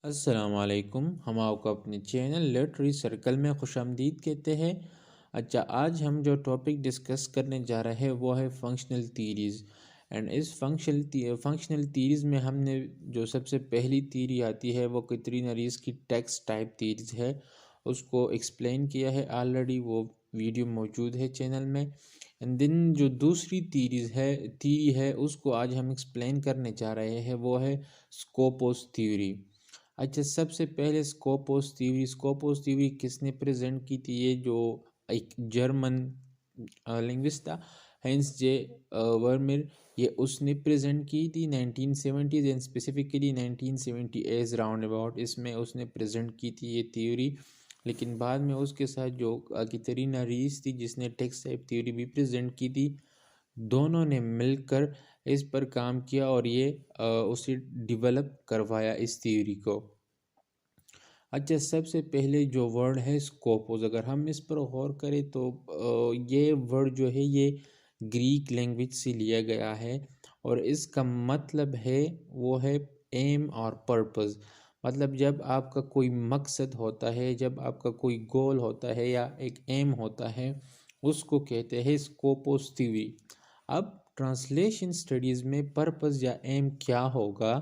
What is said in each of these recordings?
अस्सलामुअलैकुम। हम आपको अपने चैनल लिटरेरी सर्कल में खुशामदीद कहते हैं। अच्छा, आज हम जो टॉपिक डिस्कस करने जा रहे हैं वो है फंक्शनल थीरीज़। एंड इस फंक्शनल थीरीज़ में हमने जो सबसे पहली थीरी आती है वो कैथरीन रीस की टेक्स्ट टाइप थीरीज़ है, उसको एक्सप्लेन किया है ऑलरेडी, वो वीडियो मौजूद है चैनल में। एंड देन जो दूसरी थीरी है उसको आज हम एक्सप्लेन करने जा रहे हैं, वो है स्कोपोस थ्योरी। अच्छा, सबसे पहले स्कोपोस थ्योरी किसने प्रेजेंट की थी? ये जो एक जर्मन लिंग्विस्ट था, हेंस जे वर्मिर, ये उसने प्रेजेंट की थी 1970s and specifically 1970 round about इसमें उसने प्रेजेंट की थी ये थ्योरी। लेकिन बाद में उसके साथ जो कैथरीन रीस थी जिसने टेक्स्ट टाइप थ्योरी भी प्रेजेंट की थी, दोनों ने मिलकर इस पर काम किया और ये उसे डेवलप करवाया इस थ्योरी को। अच्छा, सबसे पहले जो वर्ड है स्कोपोस, अगर हम इस पर गौर करें तो ये वर्ड जो है ये ग्रीक लैंग्वेज से लिया गया है और इसका मतलब है वो है एम और पर्पस। मतलब जब आपका कोई मकसद होता है, जब आपका कोई गोल होता है या एक एम होता है, उसको कहते हैं स्कोपोस थ्योरी। अब ट्रांसलेशन स्टडीज़ में पर्पस या एम क्या होगा,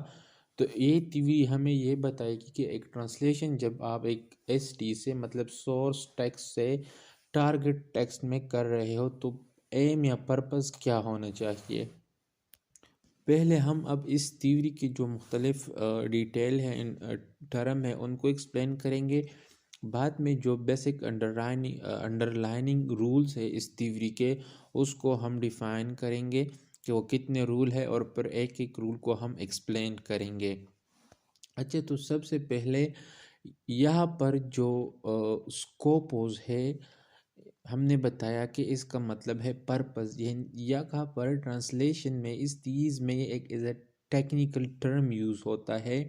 तो ये थ्योरी हमें ये बताएगी कि एक ट्रांसलेशन जब आप एक एसटी से मतलब सोर्स टेक्स्ट से टारगेट टेक्स्ट में कर रहे हो तो एम या पर्पस क्या होना चाहिए। पहले हम अब इस थ्योरी की जो मुख्तलिफ डिटेल है, इन टर्म है, उनको एक्सप्लेन करेंगे। बाद में जो बेसिक अंडरलाइनिंग रूल्स है इस थ्योरी के, उसको हम डिफ़ाइन करेंगे कि वो कितने रूल है और पर एक एक रूल को हम एक्सप्लेन करेंगे। अच्छा, तो सबसे पहले यहाँ पर जो स्कोपोस है, हमने बताया कि इसका मतलब है पर्पस। यहाँ पर ट्रांसलेशन में इस चीज़ में एक is a technical term use होता है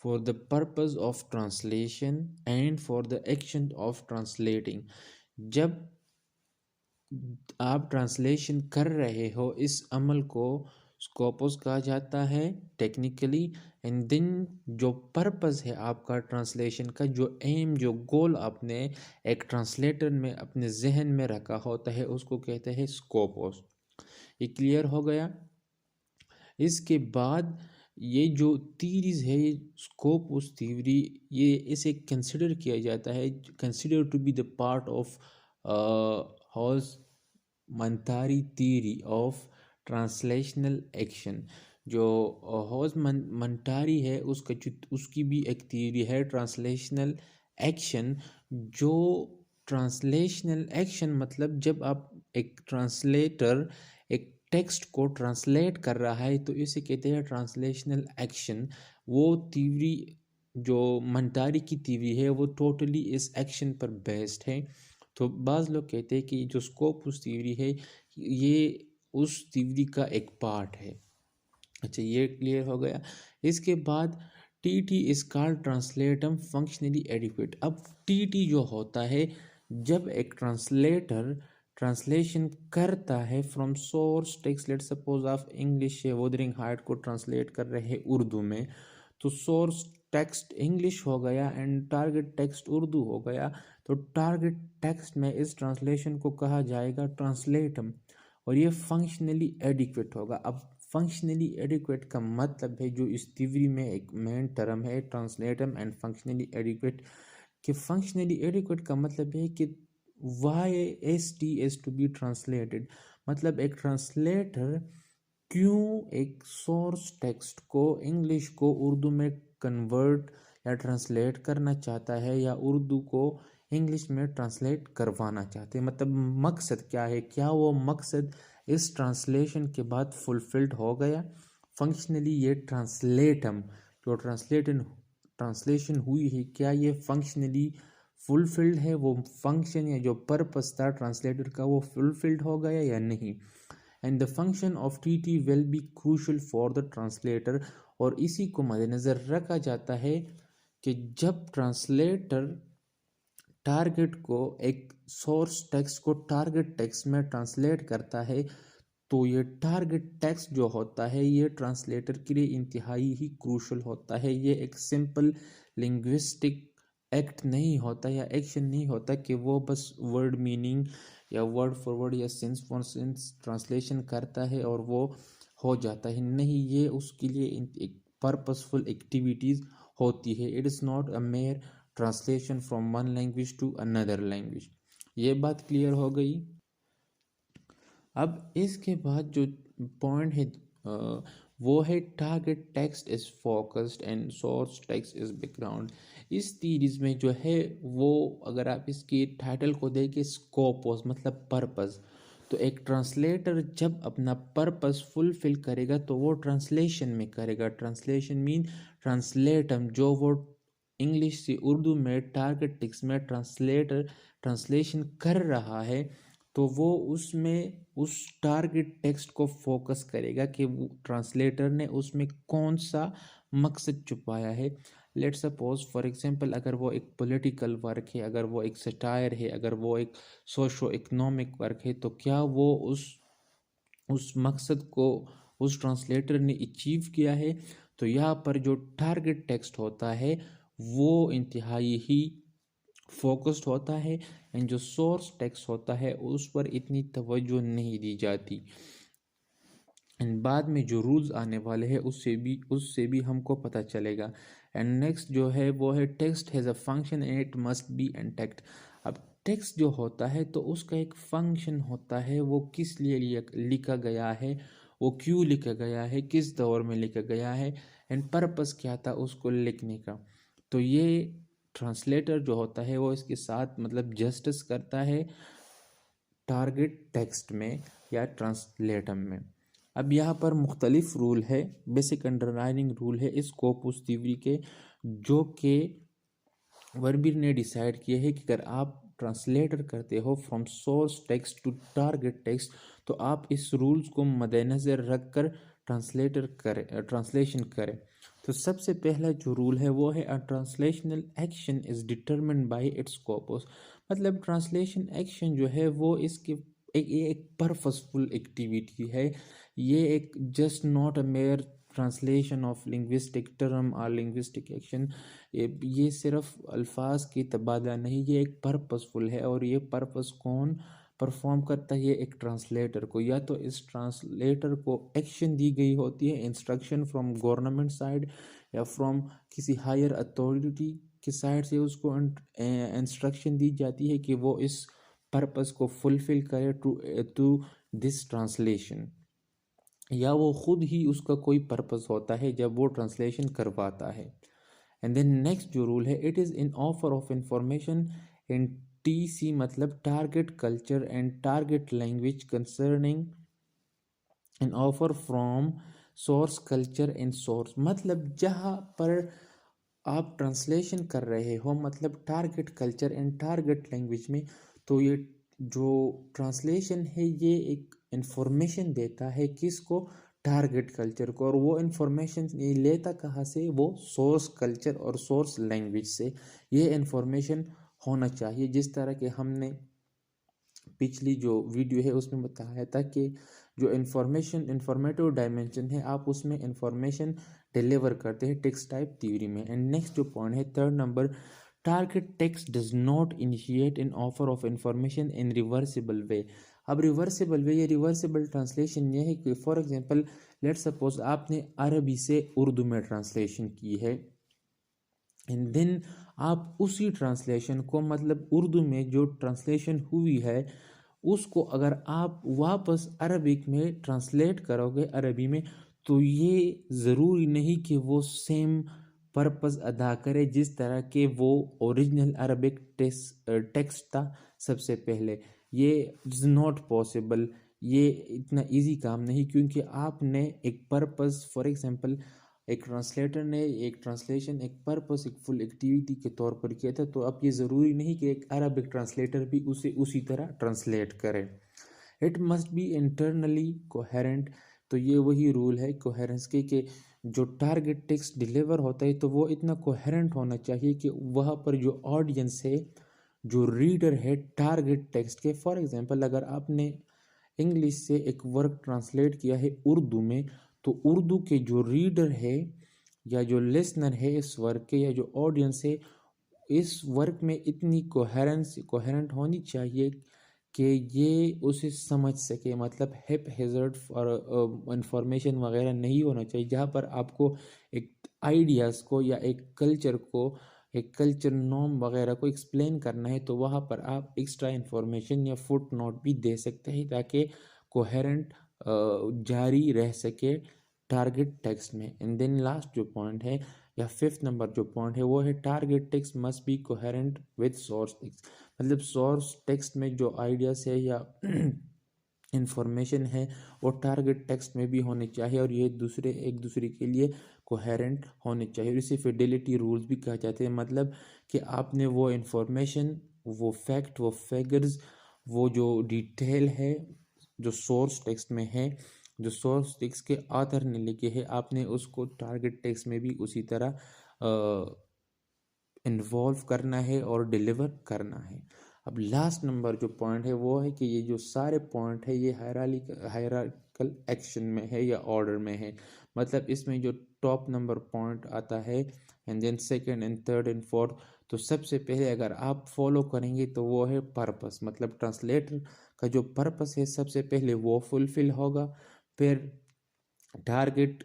for the purpose of translation and for the action of translating. जब आप ट्रांसलेशन कर रहे हो, इस अमल को स्कोपोस कहा जाता है टेक्निकली। एंड देन जो पर्पस है आपका ट्रांसलेशन का, जो एम, जो गोल आपने एक ट्रांसलेटर में अपने जहन में रखा होता है, उसको कहते हैं स्कोपोस। ये क्लियर हो गया। इसके बाद ये जो थीरीज है, ये स्कोपोस थ्योरी, ये इसे कंसिडर किया जाता है, consider to be the part of Holz Manttari theory of translational action. जो हॉज मंटारी है उसका उसकी भी एक थ्योरी है ट्रांसलेशनल एक्शन। जो ट्रांसलेशनल एक्शन मतलब जब आप एक ट्रांसलेटर एक टेक्स्ट को ट्रांसलेट कर रहा है तो इसे कहते हैं ट्रांसलेशनल एक्शन। वो थ्योरी जो मंटारी की थ्योरी है वो टोटली इस एक्शन पर बेस्ड है। तो बाज़ लोग कहते हैं कि जो स्कोपोस थ्योरी है ये उस थ्योरी का एक पार्ट है। अच्छा, ये क्लियर हो गया। इसके बाद T is called translatum functionally adequate. अब टी जो होता है, जब एक ट्रांसलेटर ट्रांसलेशन करता है from source text, let suppose आप इंग्लिश से वुदरिंग हाइट को ट्रांसलेट कर रहे हैं उर्दू में, तो सोर्स टेक्स्ट इंग्लिश हो गया एंड टारगेट टेक्स्ट उर्दू हो गया। तो टारगेट टेक्स्ट में इस ट्रांसलेशन को कहा जाएगा ट्रांसलेटम और ये फंक्शनली एडिक्वेट होगा। अब फंक्शनली एडिक्वेट का मतलब है, जो इस थ्योरी में एक मेन टर्म है ट्रांसलेटम एंड फंक्शनली एडिक्वेट, कि फंक्शनली एडिक्वेट का मतलब है कि Y S T S to be translated. मतलब एक ट्रांसलेटर क्यों एक सोर्स टेक्स्ट को, इंग्लिश को उर्दू में कन्वर्ट या ट्रांसलेट करना चाहता है या उर्दू को इंग्लिश में ट्रांसलेट करवाना चाहते हैं, मतलब मकसद क्या है, क्या वो मकसद इस ट्रांसलेशन के बाद फुलफिल्ड हो गया। फंक्शनली ये ट्रांसलेटम जो ट्रांसलेशन हुई है, क्या ये फंक्शनली फुलफिल्ड है, वो फंक्शन या जो पर्पस था ट्रांसलेटर का वो फुलफिल्ड हो गया या नहीं। And the function of T will be crucial for the translator. और इसी को मद्देनज़र रखा जाता है कि जब ट्रांसलेटर टारगेट को, एक सोर्स टेक्स्ट को टारगेट टेक्स्ट में ट्रांसलेट करता है, तो ये टारगेट टेक्स्ट जो होता है ये ट्रांसलेटर के लिए इंतहाई ही क्रूशल होता है। ये एक सिंपल लिंग्विस्टिक एक्ट नहीं होता या एक्शन नहीं होता कि वो बस वर्ड मीनिंग या वर्ड फॉर वर्ड या सेंस फॉर सेंस ट्रांसलेशन करता है और वो हो जाता है। नहीं, ये उसके लिए एक पर्पसफुल एक्टिविटीज़ होती है। It is not a mere translation from one language to another language. ये बात क्लियर हो गई। अब इसके बाद जो पॉइंट है वो है target text is focused and source text is background. इस सीरीज में जो है वो अगर आप इसके टाइटल को देखें स्कोपोस मतलब पर्पस, तो एक ट्रांसलेटर जब अपना पर्पस फुलफिल करेगा तो वो ट्रांसलेशन में करेगा। ट्रांसलेशन मीन ट्रांसलेटम, जो वो इंग्लिश से उर्दू में टारगेट टेक्स्ट में ट्रांसलेटर ट्रांसलेशन कर रहा है तो वो उसमें उस टारगेट टेक्स्ट को फोकस करेगा कि वो ट्रांसलेटर ने उसमें कौन सा मकसद छुपाया है। लेट्स सपोज फॉर एग्जांपल अगर वो एक पॉलिटिकल वर्क है, अगर वो एक सटायर है, अगर वो एक सोशो इकोनॉमिक वर्क है, तो क्या वो उस मकसद को उस ट्रांसलेटर ने अचीव किया है। तो यहाँ पर जो टारगेट टेक्स्ट होता है वो इंतहाई ही फोकस्ड होता है एंड जो सोर्स टेक्स्ट होता है उस पर इतनी तवज्जो नहीं दी जाती। एंड बाद में जो रूल्स आने वाले हैं उससे भी हमको पता चलेगा। एंड नेक्स्ट जो है वो है text has a function and it must be intact. अब टेक्स्ट जो होता है तो उसका एक फंक्शन होता है, वो किस लिए लिखा गया है, वो क्यों लिखा गया है, किस दौर में लिखा गया है, एंड पर्पस क्या था उसको लिखने का। तो ये ट्रांसलेटर जो होता है वो इसके साथ मतलब जस्टिस करता है टारगेट टेक्स्ट में या ट्रांसलेटम में। अब यहाँ पर मुख्तलिफ रूल है, बेसिक अंडरलाइनिंग रूल है इस कोपुस थ्योरी के, जो कि वर्बिर ने डिसाइड किया है कि अगर आप ट्रांसलेटर करते हो from source text to target text तो आप इस रूल्स को मद्देनज़र रख कर ट्रांसलेशन करें। तो सबसे पहला जो रूल है वो है a translational action is determined by its corpus. मतलब ट्रांसलेशन एक्शन जो है वो इसके एक पर्पसफुल एक्टिविटी है। ये एक just not a mere translation of linguistic term और लिंग्विस्टिक एक्शन। ये सिर्फ अल्फाज की तबादला नहीं, ये एक पर्पसफुल है। और ये पर्पस कौन परफॉर्म करता है, ये एक ट्रांसलेटर को, या तो इस ट्रांसलेटर को एक्शन दी गई होती है, इंस्ट्रक्शन फ्रॉम गवर्नमेंट साइड या फ्रॉम किसी हायर अथॉरिटी की साइड से उसको इंस्ट्रक्शन दी जाती है कि वो इस पर्पस को फुलफिल करे टू दिस ट्रांसलेशन, या वो खुद ही उसका कोई पर्पस होता है जब वो ट्रांसलेशन करवाता है। एंड देन नेक्स्ट जो रूल है it is in offer of information in TC मतलब target culture and target language concerning an offer from source culture and source. मतलब जहाँ पर आप ट्रांसलेशन कर रहे हो मतलब target culture and target language में, तो ये जो ट्रांसलेशन है ये एक इंफॉर्मेशन देता है किसको, टारगेट कल्चर को। और वो इंफॉर्मेशन ये लेता कहाँ से, वो सोर्स कल्चर और सोर्स लैंग्वेज से। ये इंफॉर्मेशन होना चाहिए जिस तरह के हमने पिछली जो वीडियो है उसमें बताया था कि जो इंफॉर्मेटिव डायमेंशन है आप उसमें इंफॉर्मेशन डिलीवर करते हैं टेक्स्ट टाइप थ्योरी में। एंड नेक्स्ट जो पॉइंट है third number, target text does not initiate in offer of information in reversible way. अब रिवर्सिबल वे या रिवर्सिबल ट्रांसलेशन ये है कि फॉर एग्जांपल लेट्स सपोज आपने अरबी से उर्दू में ट्रांसलेशन की है एंड देन आप उसी ट्रांसलेशन को मतलब उर्दू में जो ट्रांसलेशन हुई है उसको अगर आप वापस अरबिक में ट्रांसलेट करोगे अरबी में, तो ये ज़रूरी नहीं कि वो सेम पर्पस अदा करे जिस तरह के वो ओरिजिनल अरबिक टेक्स्ट था सबसे पहले। ये इज़ नॉट पॉसिबल, ये इतना इजी काम नहीं, क्योंकि आपने एक पर्पस फॉर एग्जांपल एक ट्रांसलेटर ने एक ट्रांसलेशन एक पर्पस एक फुल एक्टिविटी के तौर पर किया था, तो अब ये ज़रूरी नहीं कि एक अरबिक ट्रांसलेटर भी उसे उसी तरह ट्रांसलेट करे। It must be internally coherent. तो ये वही रूल है कोहेरेंस के कि जो टारगेट टेक्स्ट डिलीवर होता है तो वो इतना कोहेरेंट होना चाहिए कि वहाँ पर जो ऑडियंस है, जो रीडर है टारगेट टेक्स्ट के, फॉर एग्जांपल अगर आपने इंग्लिश से एक वर्क ट्रांसलेट किया है उर्दू में, तो उर्दू के जो रीडर है या जो लिसनर है इस वर्क के, या जो ऑडियंस है, इस वर्क में इतनी कोहेरेंट होनी चाहिए कि ये उसे समझ सके। मतलब हिप हेजर्ड और इंफॉर्मेशन वगैरह नहीं होना चाहिए। जहाँ पर आपको एक आइडियाज़ को या एक कल्चर नॉर्म वगैरह को एक्सप्लेन करना है, तो वहाँ पर आप एक्स्ट्रा इंफॉर्मेशन या फुट नोट भी दे सकते हैं, ताकि कोहेरेंट जारी रह सके टारगेट टेक्स्ट में। एंड देन लास्ट जो पॉइंट है या फिफ्थ नंबर जो पॉइंट है वो है target text must be coherent with source text. मतलब सोर्स टेक्स्ट में जो आइडियाज़ है या इंफॉर्मेशन है वो टारगेट टेक्स्ट में भी होने चाहिए, और ये एक दूसरे के लिए कोहेरेंट होने चाहिए। और इसे फिडेलिटी रूल्स भी कहा जाते हैं। मतलब कि आपने वो इंफॉर्मेशन, वो फैक्ट, वो फिगर्स, वो जो डिटेल है जो सोर्स टेक्स्ट में है, जो सोर्स टेक्स्ट के ऑथर ने लिखे है, आपने उसको टारगेट टेक्स्ट में भी उसी तरह इन्वॉल्व करना है और डिलीवर करना है। अब लास्ट नंबर जो पॉइंट है वो है कि ये जो सारे पॉइंट है ये हायरार्किकल एक्शन में है या ऑर्डर में है। मतलब इसमें जो टॉप नंबर पॉइंट आता है, and then second and third and fourth, तो सबसे पहले अगर आप फॉलो करेंगे तो वो है पर्पस। मतलब ट्रांसलेटर का जो पर्पस है सबसे पहले वो फुलफिल होगा। फिर target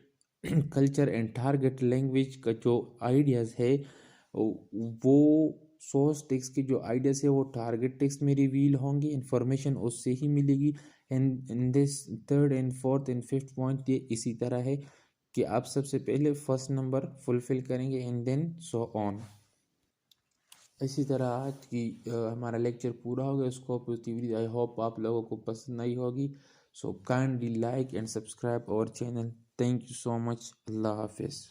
culture and target language का जो आइडियाज़ है वो सोर्स टेक्स्ट की जो आइडियाज़ है वो टारगेट टेक्स्ट में रिवील होंगे, इंफॉर्मेशन उससे ही मिलेगी। And in this third and fourth and fifth point ये इसी तरह है कि आप सबसे पहले फर्स्ट नंबर फुलफिल करेंगे एंड देन सो ऑन। इसी तरह आज की हमारा लेक्चर पूरा हो गया। उसको पॉजिटिवली आई होप आप लोगों को पसंद आई होगी। So kindly like and subscribe our channel. Thank you so much. अल्लाह हाफिज़।